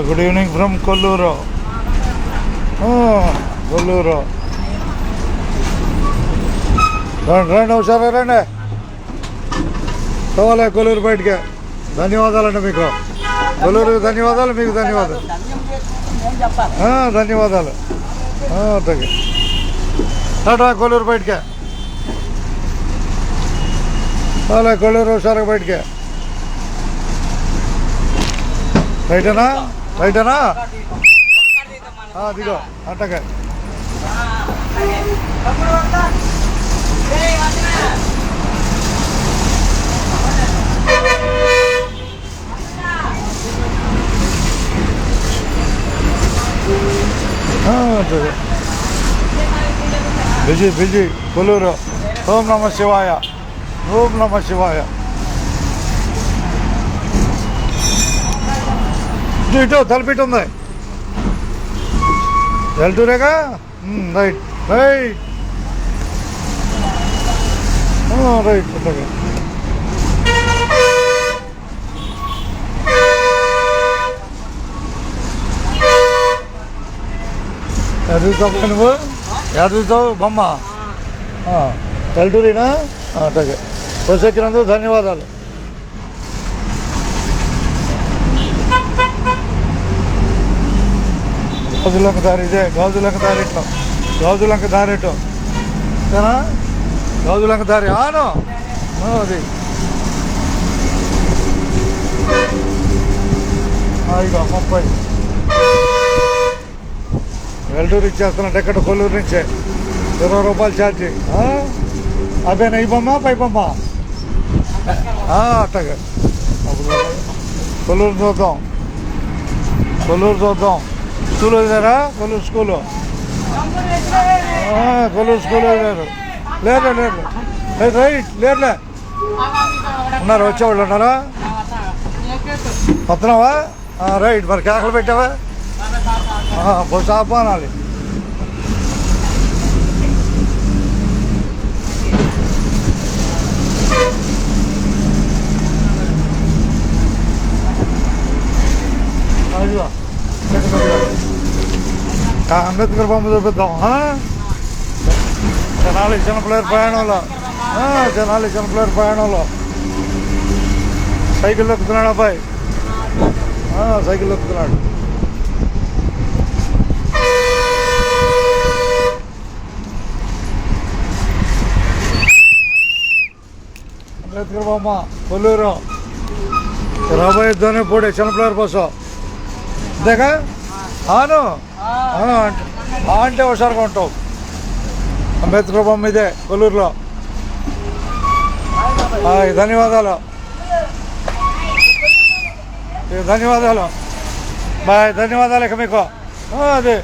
Good evening from Kolluru. Kolluru రండి ఒకసారి రండి. పోవాలే కొల్లూరు బయటికి. ధన్యవాదాలండి మీకు. కొల్లూరుకి ధన్యవాదాలు, మీకు ధన్యవాదాలు. ధన్యవాదాలు. టాటా. కొల్లూరు బయటికి పోవాలే. కొల్లూరు ఒకసారి బయటికి. రైటేనా? రైటేనా? దిగో అట్టగా. Busy busy Kolluru. ఓం నమ శివాయ. ఓం నమ శివాయ. ఇటు తలపిట్టు ఉంది. వెళ్తూరేగా. Right right right. అట్టగా ఎదుగుతావు నువ్వు? ఎదుగుతావు బొమ్మ. తెల్టూరినా? అట్టగే. బస్సు ఎక్కినందుకు ధన్యవాదాలు. గాజులంక దారి ఇదే. గాజులంక దారి ఇట్లా. గాజులంక దారి ఇటు ఓకేనా? గాజులంక దారి ఆను. అది ఇక 30 వెల్టూరు ఇచ్చేస్తున్నా. టికెట్ కొల్లూరు నుంచే 20 రూపాయలు ఛార్జీ. అదేనా ఈ బొమ్మ పై బొమ్మ? అట్టగా. కొల్లూరు చూద్దాం. కొల్లూరు చూద్దాం. స్కూల్ వదిలేరా? కొల్లూరు స్కూలు. కొల్లూరు స్కూల్ వదిలేరు. లేరు లేరు. రైట్ లేరులే. ఉన్నారు, వచ్చేవాళ్ళు ఉన్నారా? వస్తున్నావా? రైట్. మరి కేకలు పెట్టావా? బస్సు ఆపానాలి. అంబేద్కర్ బొమ్మ చూపిద్దాం. జనాలు చిన్నపిల్లల ప్రయాణంలో. జనాలు చిన్నపిల్లల ప్రయాణంలో సైకిల్ ఎక్కుతున్నాడు అబ్బాయి. సైకిల్ ఎక్కుతున్నాడు. అంబేద్కర్ బొమ్మ కొల్లూరు. రాబోయే ధ్వని పూడే చిన్నపిల్లల బస్సు. అంతేగా? అంటే హుషారుగా ఉంటావు. అంబేద్కర్ బొమ్మ ఇదే కొల్లూరులో. ధన్యవాదాలు. ధన్యవాదాలు. బాయ్. ధన్యవాదాలు ఇక మీకు. అదే